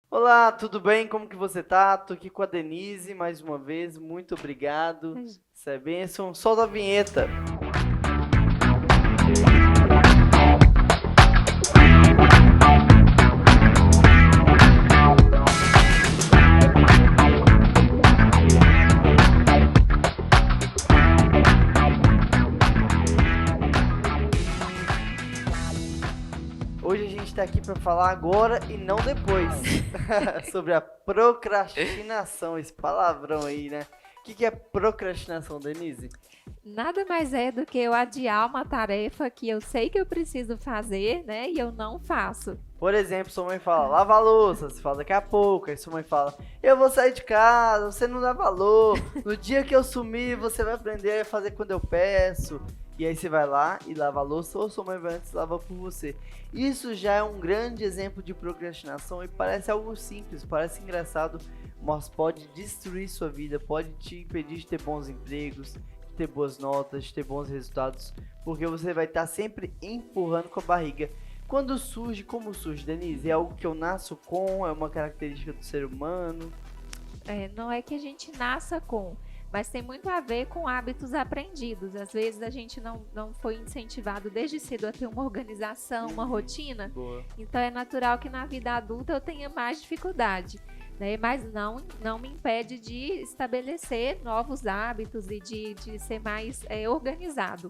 Olá, tudo bem? Como que você tá? Tô aqui com a Denise mais uma vez. Muito obrigado. Isso é bênção. Solta a vinheta. Hoje a gente tá aqui para falar agora e não depois sobre a procrastinação, esse palavrão aí, né? O que é procrastinação, Denise? Nada mais é do que eu adiar uma tarefa que eu sei que eu preciso fazer, né? E eu não faço. Por exemplo, sua mãe fala, lava a louça, você fala daqui a pouco, aí sua mãe fala, eu vou sair de casa, você não dá valor, no dia que eu sumir, você vai aprender a fazer quando eu peço. E aí você vai lá e lava a louça, ou sua mãe vai antes lavar por você. Isso já é um grande exemplo de procrastinação e parece algo simples, parece engraçado, mas pode destruir sua vida, pode te impedir de ter bons empregos, de ter boas notas, de ter bons resultados, porque você vai estar sempre empurrando com a barriga. Quando surge, como surge, Denise? É algo que eu nasço com? É uma característica do ser humano? Não é que a gente nasça com, mas tem muito a ver com hábitos aprendidos. Às vezes a gente não foi incentivado desde cedo a ter uma organização, uma rotina. Boa. Então é natural que na vida adulta eu tenha mais dificuldade. Né? Mas não me impede de estabelecer novos hábitos e de ser mais organizado.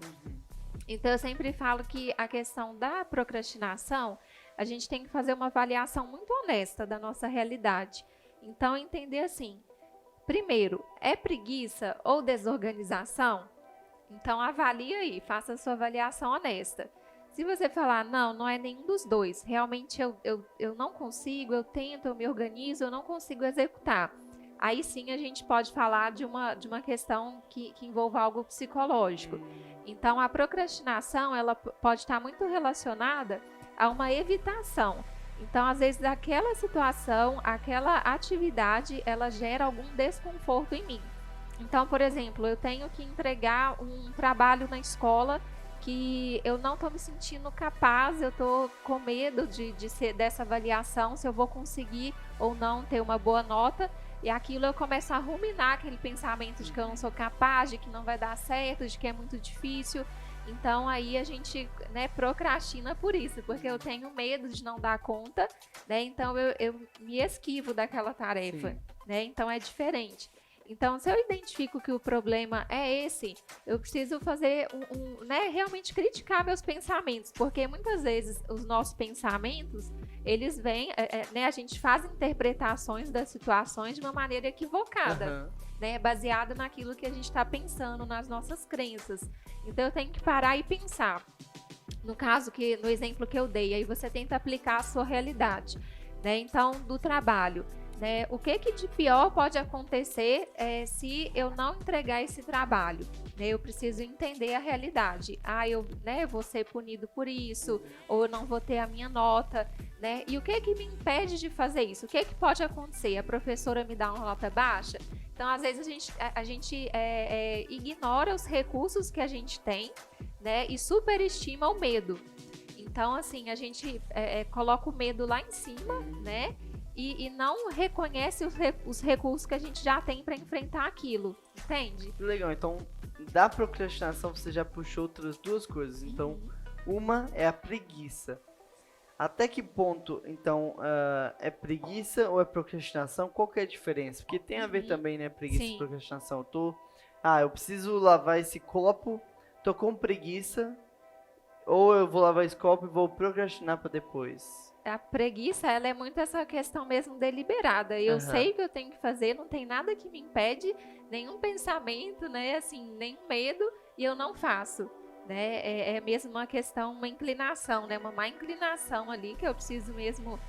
Então, eu sempre falo que a questão da procrastinação, a gente tem que fazer uma avaliação muito honesta da nossa realidade. Então, entender assim: primeiro, é preguiça ou desorganização? Então, avalie aí, faça a sua avaliação honesta. Se você falar, não é nenhum dos dois, realmente eu não consigo, eu tento, eu me organizo, eu não consigo executar. Aí sim a gente pode falar de uma questão que envolva algo psicológico. Então, a procrastinação, ela pode estar muito relacionada a uma evitação. Então, às vezes, aquela situação, aquela atividade, ela gera algum desconforto em mim. Então, por exemplo, eu tenho que entregar um trabalho na escola que eu não estou me sentindo capaz, eu estou com medo de ser dessa avaliação, se eu vou conseguir ou não ter uma boa nota. E aquilo eu começo a ruminar aquele pensamento de que eu não sou capaz, de que não vai dar certo, de que é muito difícil. Então aí a gente, né, procrastina por isso, porque eu tenho medo de não dar conta, né? Então eu me esquivo daquela tarefa, Sim. né? Então é diferente. Então, se eu identifico que o problema é esse, eu preciso fazer né, realmente criticar meus pensamentos, porque muitas vezes os nossos pensamentos, eles vêm, né, a gente faz interpretações das situações de uma maneira equivocada, né, baseada naquilo que a gente está pensando, nas nossas crenças. Então, eu tenho que parar e pensar. No caso, no exemplo que eu dei, aí você tenta aplicar a sua realidade, né? Então, do trabalho. Né? O que de pior pode acontecer se eu não entregar esse trabalho? Né? Eu preciso entender a realidade. Eu, né, vou ser punido por isso, ou eu não vou ter a minha nota. Né? E o que me impede de fazer isso? O que pode acontecer? A professora me dá uma nota baixa? Então, às vezes, a gente ignora os recursos que a gente tem, né, e superestima o medo. Então, assim, a gente coloca o medo lá em cima, né? E não reconhece os recursos que a gente já tem para enfrentar aquilo, entende? Legal, então da procrastinação você já puxou outras duas coisas. Então, uma é a preguiça. Até que ponto, então, é preguiça ou é procrastinação? Qual que é a diferença? Porque tem a ver também, né, preguiça e Sim. procrastinação. Eu preciso lavar esse copo, tô com preguiça, ou eu vou lavar esse copo e vou procrastinar para depois. A preguiça, ela é muito essa questão mesmo deliberada. Eu Aham. sei o que eu tenho que fazer, não tem nada que me impede, nenhum pensamento, né, assim, nenhum medo, e eu não faço. Né? É mesmo uma questão, uma inclinação, né? Uma má inclinação ali, que eu preciso mesmo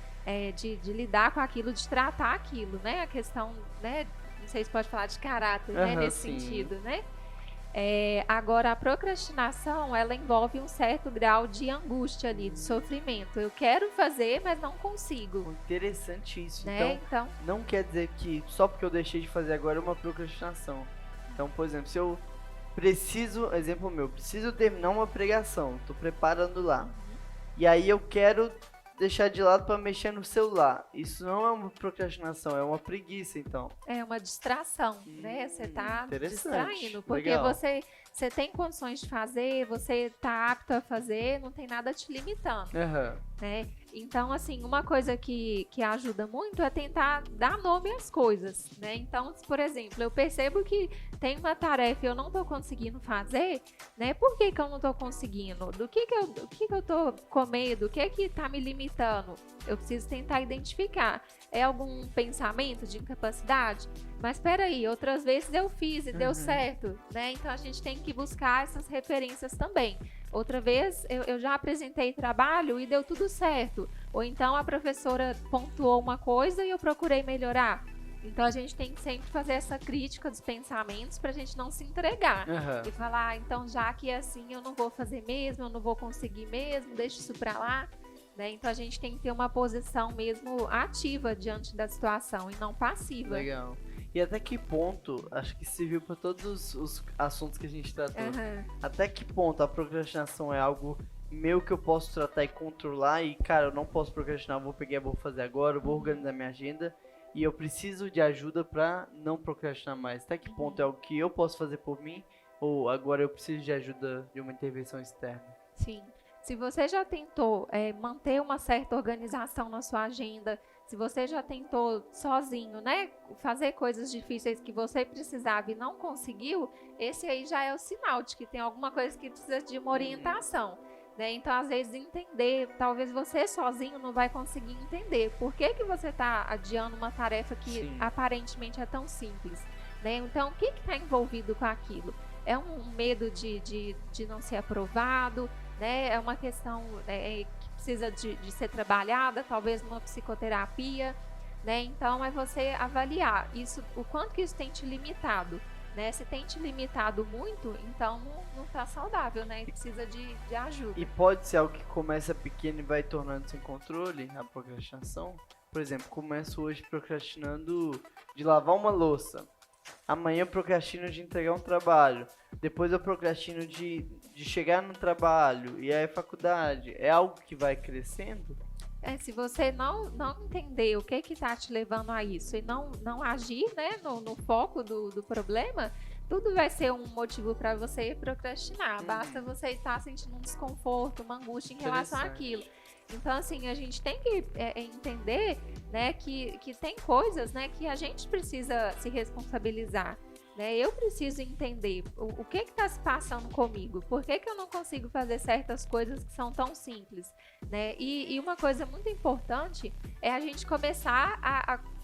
de lidar com aquilo, de tratar aquilo, né? A questão, né? Não sei se pode falar de caráter, né? Aham, Nesse sim. sentido, né? Agora, a procrastinação, ela envolve um certo grau de angústia ali, de sofrimento. Eu quero fazer, mas não consigo, Interessante isso. né? Então, Então, não quer dizer que só porque eu deixei de fazer agora é uma procrastinação. Então, por exemplo, se eu preciso, exemplo meu, preciso terminar uma pregação, tô preparando lá. E aí eu quero deixar de lado para mexer no celular. Isso não é uma procrastinação, é uma preguiça, então. É uma distração, né? Você tá Interessante, distraindo, porque legal. você tem condições de fazer, você tá apto a fazer, não tem nada te limitando, Aham. né? Então, assim, uma coisa que ajuda muito é tentar dar nome às coisas, né? Então, se, por exemplo, eu percebo que tem uma tarefa e eu não tô conseguindo fazer, né? Por que que eu não tô conseguindo? Do que eu tô com medo? O que é que tá me limitando? Eu preciso tentar identificar. É algum pensamento de incapacidade? Mas espera aí, outras vezes eu fiz e deu certo, né? Então a gente tem que buscar essas referências também. Outra vez eu já apresentei trabalho e deu tudo certo. Ou então a professora pontuou uma coisa e eu procurei melhorar. Então a gente tem que sempre fazer essa crítica dos pensamentos para a gente não se entregar. Aham. E falar, então já que é assim eu não vou fazer mesmo, eu não vou conseguir mesmo, deixa isso para lá. Né? Então a gente tem que ter uma posição mesmo ativa diante da situação e não passiva. Legal. E até que ponto, acho que serviu para todos os assuntos que a gente tratou, até que ponto a procrastinação é algo meu que eu posso tratar e controlar e, cara, eu não posso procrastinar, vou fazer agora, eu vou organizar minha agenda e eu preciso de ajuda para não procrastinar mais. Até que ponto é algo que eu posso fazer por mim ou agora eu preciso de ajuda de uma intervenção externa? Sim. Se você já tentou manter uma certa organização na sua agenda, se você já tentou sozinho, né, fazer coisas difíceis que você precisava e não conseguiu, esse aí já é o sinal de que tem alguma coisa que precisa de uma orientação. Né? Então, às vezes, entender, talvez você sozinho não vai conseguir entender por que você está adiando uma tarefa que aparentemente é tão simples. Né? Então, o que está envolvido com aquilo? É um medo de não ser aprovado? Né? É uma questão que precisa de ser trabalhada, talvez numa psicoterapia, né? Então é você avaliar isso, o quanto que isso tem te limitado, né? Se tem te limitado muito, então não tá saudável, né? E precisa de ajuda. E pode ser algo que começa pequeno e vai tornando sem controle, a procrastinação. Por exemplo, começo hoje procrastinando de lavar uma louça. Amanhã eu procrastino de entregar um trabalho. Depois eu procrastino de chegar no trabalho. E aí faculdade. É algo que vai crescendo? Se você não entender o que tá te levando a isso e não agir, né, no foco do problema, tudo vai ser um motivo para você procrastinar. Basta você estar sentindo um desconforto, uma angústia em relação àquilo. Então, assim, a gente tem que entender, né, que tem coisas, né, que a gente precisa se responsabilizar. Né? Eu preciso entender o que está se passando comigo, por que eu não consigo fazer certas coisas que são tão simples. Né? E uma coisa muito importante é a gente começar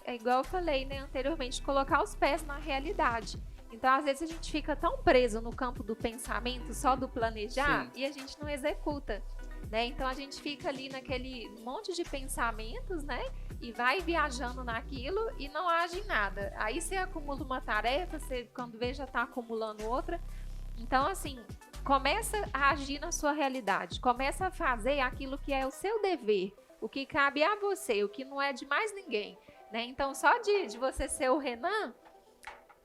igual eu falei, né, anteriormente, colocar os pés na realidade. Então, às vezes, a gente fica tão preso no campo do pensamento, só do planejar, e a gente não executa. Né? Então a gente fica ali naquele monte de pensamentos, né? E vai viajando naquilo e não age em nada. Aí você acumula uma tarefa, você quando vê já está acumulando outra. Então, assim, começa a agir na sua realidade. Começa a fazer aquilo que é o seu dever, o que cabe a você, o que não é de mais ninguém. Né? Então, só de você ser o Renan,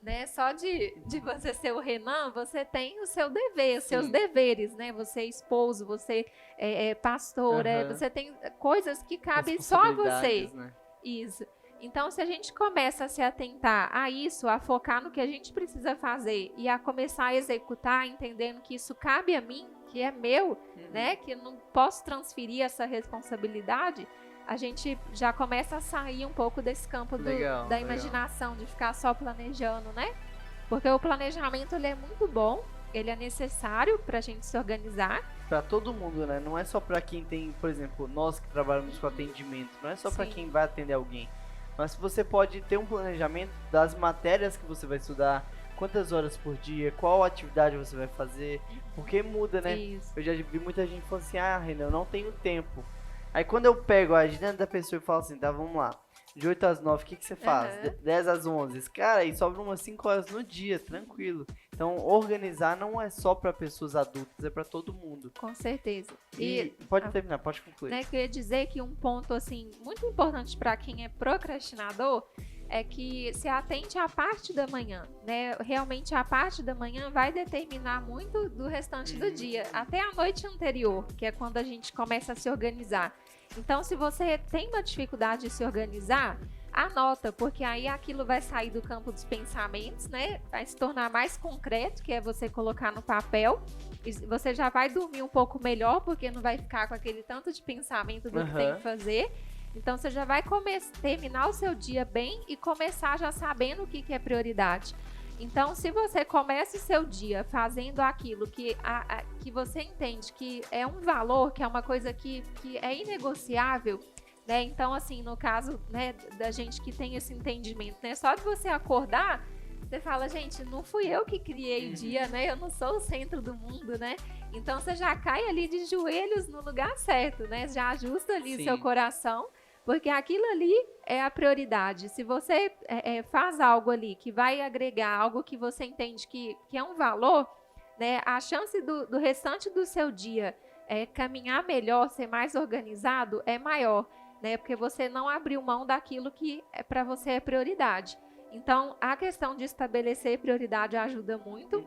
né? Só de você ser o Renan, você tem o seu dever, os seus deveres, né? Você é esposo, você é pastor, você tem coisas que cabem só a você. Né? Isso. Então, se a gente começa a se atentar a isso, a focar no que a gente precisa fazer e a começar a executar, entendendo que isso cabe a mim, que é meu, né? Que eu não posso transferir essa responsabilidade, a gente já começa a sair um pouco desse campo da imaginação, de ficar só planejando, né? Porque o planejamento, ele é muito bom, ele é necessário para a gente se organizar. Para todo mundo, né? Não é só para quem tem, por exemplo, nós que trabalhamos com atendimento, não é só para quem vai atender alguém. Mas você pode ter um planejamento das matérias que você vai estudar, quantas horas por dia, qual atividade você vai fazer, porque muda, né? Isso. Eu já vi muita gente falando assim, Renan, eu não tenho tempo. Aí quando eu pego a agenda da pessoa e falo assim, tá, vamos lá, de 8 às 9, o que você faz? De 10 às 11, cara, aí sobra umas 5 horas no dia, tranquilo. Então, organizar não é só para pessoas adultas, é para todo mundo. Com certeza. E pode terminar, pode concluir. Né, queria dizer que um ponto, assim, muito importante para quem é procrastinador é que se atente à parte da manhã, né? Realmente a parte da manhã vai determinar muito do restante do dia, até a noite anterior, que é quando a gente começa a se organizar. Então, se você tem uma dificuldade de se organizar, anota, porque aí aquilo vai sair do campo dos pensamentos, né? Vai se tornar mais concreto, que é você colocar no papel. E você já vai dormir um pouco melhor, porque não vai ficar com aquele tanto de pensamento do que tem que fazer. Então, você já vai terminar o seu dia bem e começar já sabendo o que é prioridade. Então, se você começa o seu dia fazendo aquilo que você entende que é um valor, que é uma coisa que é inegociável, né? Então, assim, no caso, né, da gente que tem esse entendimento, né? Só de você acordar, você fala, gente, não fui eu que criei o dia, né? Eu não sou o centro do mundo, né? Então, você já cai ali de joelhos no lugar certo, né? Já ajusta ali seu coração, porque aquilo ali é a prioridade. Se você faz algo ali que vai agregar algo que você entende que é um valor, né, a chance do restante do seu dia caminhar melhor, ser mais organizado, é maior, né? Porque você não abriu mão daquilo que para você é prioridade. Então, a questão de estabelecer prioridade ajuda muito.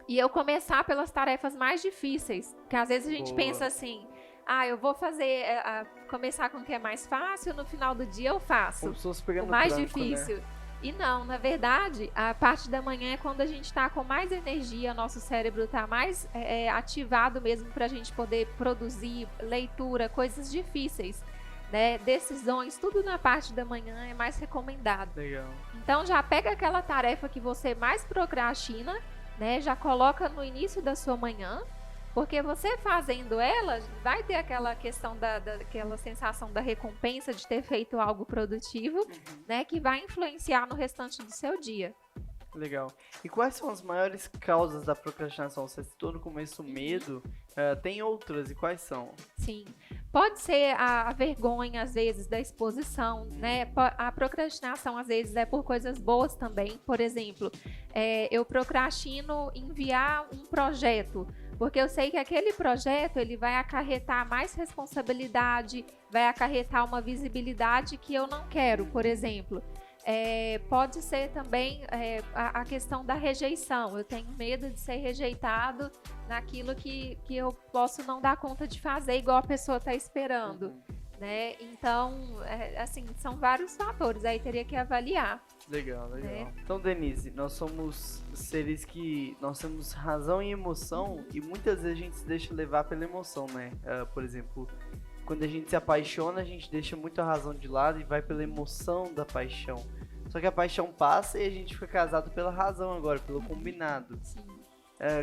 E eu começar pelas tarefas mais difíceis, porque às vezes a gente pensa assim, eu vou fazer, começar com o que é mais fácil, no final do dia eu faço o mais difícil. Né? E não, na verdade, a parte da manhã é quando a gente está com mais energia, nosso cérebro está mais ativado mesmo para a gente poder produzir leitura, coisas difíceis, né? Decisões, tudo na parte da manhã é mais recomendado. Legal. Então já pega aquela tarefa que você mais procrastina, né? Já coloca no início da sua manhã, porque você fazendo ela, vai ter aquela questão daquela sensação da recompensa de ter feito algo produtivo, né? Que vai influenciar no restante do seu dia. Legal. E quais são as maiores causas da procrastinação? Você citou no começo o medo, tem outras, e quais são? Sim. Pode ser a vergonha, às vezes, da exposição, né? A procrastinação, às vezes, é por coisas boas também. Por exemplo, eu procrastino enviar um projeto, porque eu sei que aquele projeto ele vai acarretar mais responsabilidade, vai acarretar uma visibilidade que eu não quero, por exemplo. Pode ser também a questão da rejeição. Eu tenho medo de ser rejeitado naquilo que eu posso não dar conta de fazer igual a pessoa está esperando, né? Então, assim, são vários fatores, aí teria que avaliar. Legal. Então, Denise, nós somos seres que nós temos razão e emoção, e muitas vezes a gente se deixa levar pela emoção, né? Por exemplo, quando a gente se apaixona, a gente deixa muito a razão de lado e vai pela emoção da paixão. Só que a paixão passa e a gente fica casado pela razão agora, pelo combinado. Sim.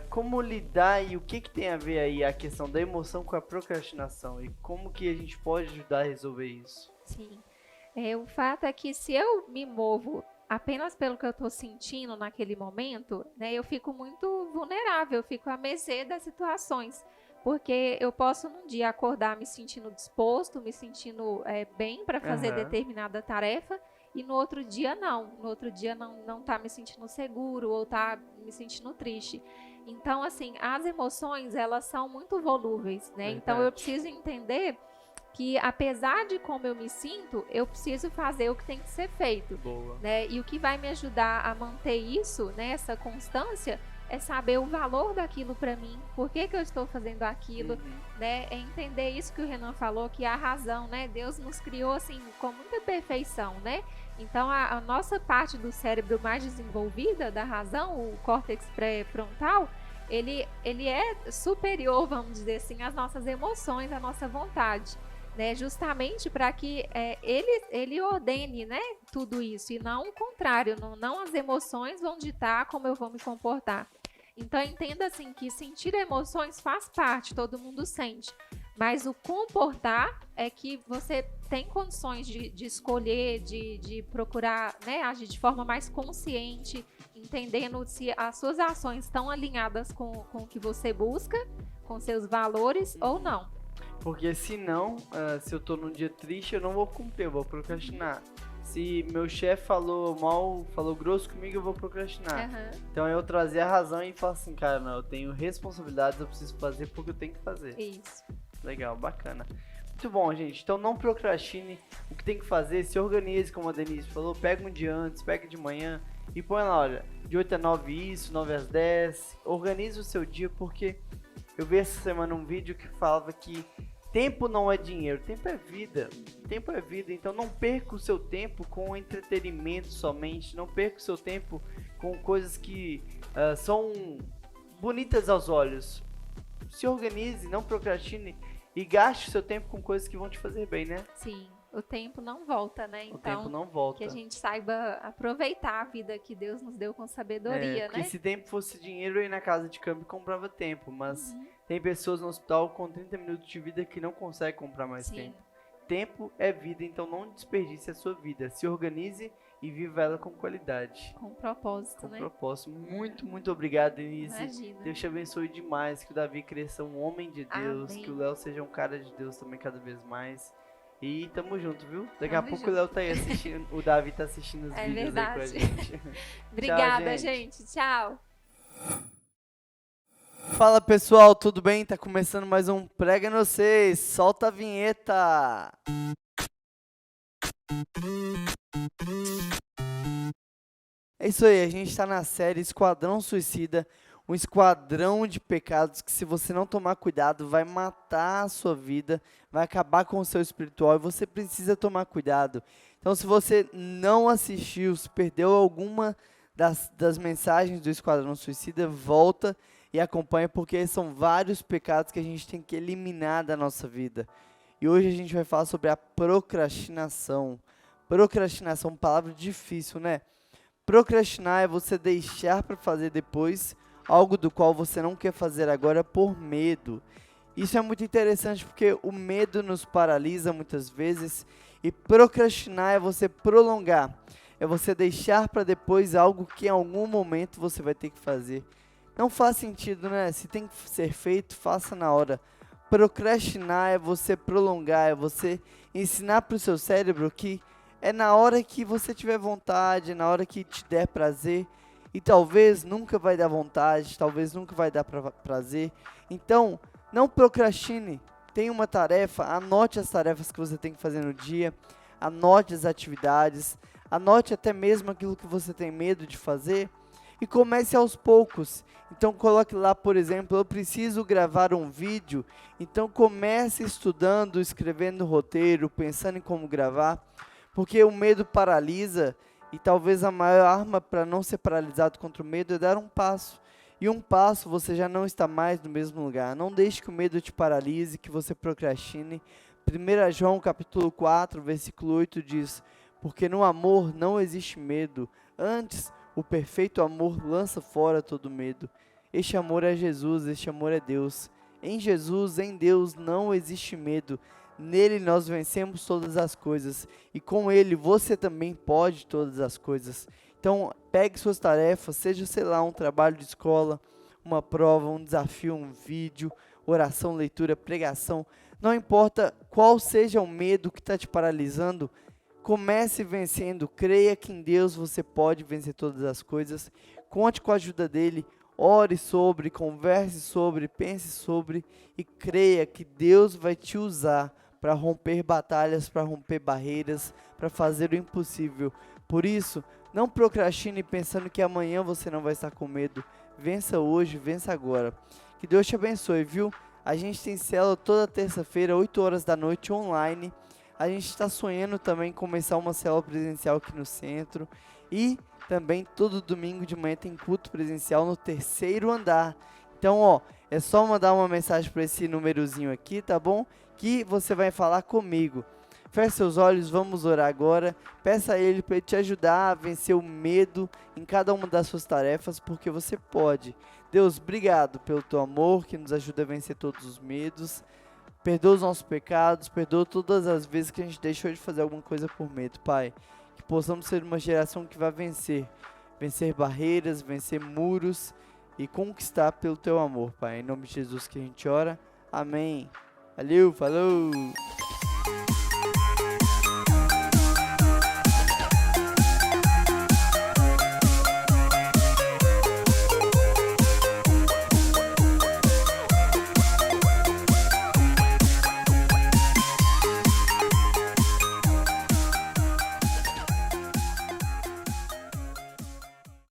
Como lidar e o que tem a ver aí a questão da emoção com a procrastinação? E como que a gente pode ajudar a resolver isso? Sim. O fato é que se eu me movo apenas pelo que eu estou sentindo naquele momento, né, eu fico muito vulnerável, eu fico à mercê das situações. Porque eu posso num dia acordar me sentindo disposto, me sentindo bem para fazer determinada tarefa, e no outro dia não. No outro dia não tá me sentindo seguro ou tá me sentindo triste. Então, assim, as emoções, elas são muito volúveis, né? Verdade. Então, eu preciso entender que, apesar de como eu me sinto, eu preciso fazer o que tem que ser feito. Boa. Né? E o que vai me ajudar a manter isso, né, essa constância, é saber o valor daquilo para mim, por que eu estou fazendo aquilo, né? É entender isso que o Renan falou, que é a razão, né? Deus nos criou assim com muita perfeição, né? Então a nossa parte do cérebro mais desenvolvida, da razão, o córtex pré-frontal, ele é superior, vamos dizer assim, às nossas emoções, à nossa vontade, né? Justamente para que ele ordene, né, tudo isso, e não o contrário, não as emoções vão ditar como eu vou me comportar. Então entenda assim que sentir emoções faz parte, todo mundo sente, mas o comportar é que você tem condições de escolher, de procurar, né, agir de forma mais consciente, entendendo se as suas ações estão alinhadas com o que você busca, com seus valores ou não. Porque senão, se eu tô num dia triste, eu não vou cumprir, eu vou procrastinar. Se meu chefe falou mal, falou grosso comigo, eu vou procrastinar. Então eu trazer a razão e falar assim, cara, não, eu tenho responsabilidades, eu preciso fazer porque eu tenho que fazer. Isso. Legal, bacana. Muito bom, gente. Então não procrastine. O que tem que fazer, se organize, como a Denise falou, pega um dia antes, pega de manhã e põe lá, olha, de 8 a 9 isso, 9 às 10. Organize o seu dia, porque eu vi essa semana um vídeo que falava que Tempo não é dinheiro, tempo é vida. Tempo é vida, então não perca o seu tempo com entretenimento somente. Não perca o seu tempo com coisas que são bonitas aos olhos. Se organize, não procrastine e gaste o seu tempo com coisas que vão te fazer bem, né? Sim, o tempo não volta, né? O tempo não volta. Que a gente saiba aproveitar a vida que Deus nos deu com sabedoria, Porque né? se tempo fosse dinheiro, eu ia na casa de câmbio e comprava tempo. Mas tem pessoas no hospital com 30 minutos de vida que não conseguem comprar mais Sim. tempo. Tempo é vida, então não desperdice a sua vida. Se organize e viva ela com qualidade. Com propósito, Com né? propósito. Muito, muito obrigado, Denise. Imagina. Deus te abençoe demais. Que o Davi cresça um homem de Deus. Amém. Que o Léo seja um cara de Deus também cada vez mais. E tamo junto, viu? Daqui a Tamo pouco junto. o Léo tá aí assistindo. O Davi tá assistindo os É vídeos aí com a verdade. gente. Obrigada, gente. gente. Tchau. Fala pessoal, tudo bem? Tá começando mais um Prega no 6. Solta a vinheta. É isso aí, a gente tá na série Esquadrão Suicida, um esquadrão de pecados que, se você não tomar cuidado, vai matar a sua vida, vai acabar com o seu espiritual, e você precisa tomar cuidado. Então, se você não assistiu, se perdeu alguma das mensagens do Esquadrão Suicida, volta e acompanha, porque são vários pecados que a gente tem que eliminar da nossa vida. E hoje a gente vai falar sobre a procrastinação. Procrastinação, palavra difícil, né? Procrastinar é você deixar para fazer depois algo do qual você não quer fazer agora por medo. Isso é muito interessante porque o medo nos paralisa muitas vezes, e procrastinar é você prolongar, é você deixar para depois algo que em algum momento você vai ter que fazer. Não faz sentido, né? Se tem que ser feito, faça na hora. Procrastinar é você prolongar, é você ensinar para o seu cérebro que é na hora que você tiver vontade, é na hora que te der prazer. E talvez nunca vai dar vontade, talvez nunca vai dar prazer. Então, não procrastine. Tem uma tarefa, anote as tarefas que você tem que fazer no dia. Anote as atividades. Anote até mesmo aquilo que você tem medo de fazer. E comece aos poucos. Então coloque lá, por exemplo, eu preciso gravar um vídeo. Então comece estudando, escrevendo roteiro, pensando em como gravar. Porque o medo paralisa, e talvez a maior arma para não ser paralisado contra o medo é dar um passo. E um passo você já não está mais no mesmo lugar. Não deixe que o medo te paralise, que você procrastine. 1 João capítulo 4, versículo 8 diz: porque no amor não existe medo, antes o perfeito amor lança fora todo medo. Este amor é Jesus, este amor é Deus. Em Jesus, em Deus, não existe medo. Nele nós vencemos todas as coisas, e com Ele você também pode todas as coisas. Então, pegue suas tarefas, seja, sei lá, um trabalho de escola, uma prova, um desafio, um vídeo, oração, leitura, pregação. Não importa qual seja o medo que está te paralisando, comece vencendo. Creia que em Deus você pode vencer todas as coisas. Conte com a ajuda dEle. Ore sobre, converse sobre, pense sobre e creia que Deus vai te usar para romper batalhas, para romper barreiras, para fazer o impossível. Por isso, não procrastine pensando que amanhã você não vai estar com medo. Vença hoje, vença agora. Que Deus te abençoe, viu? A gente tem célula toda terça-feira, 8 horas da noite, online. A gente está sonhando também em começar uma célula presencial aqui no centro. E também todo domingo de manhã tem culto presencial no 3º andar. Então, ó, é só mandar uma mensagem para esse númerozinho aqui, tá bom? Que você vai falar comigo. Feche seus olhos, vamos orar agora. Peça a Ele para Ele te ajudar a vencer o medo em cada uma das suas tarefas, porque você pode. Deus, obrigado pelo teu amor que nos ajuda a vencer todos os medos. Perdoa os nossos pecados, perdoa todas as vezes que a gente deixou de fazer alguma coisa por medo, Pai. Que possamos ser uma geração que vai vencer barreiras, vencer muros e conquistar pelo teu amor, Pai. Em nome de Jesus que a gente ora. Amém. Valeu, falou!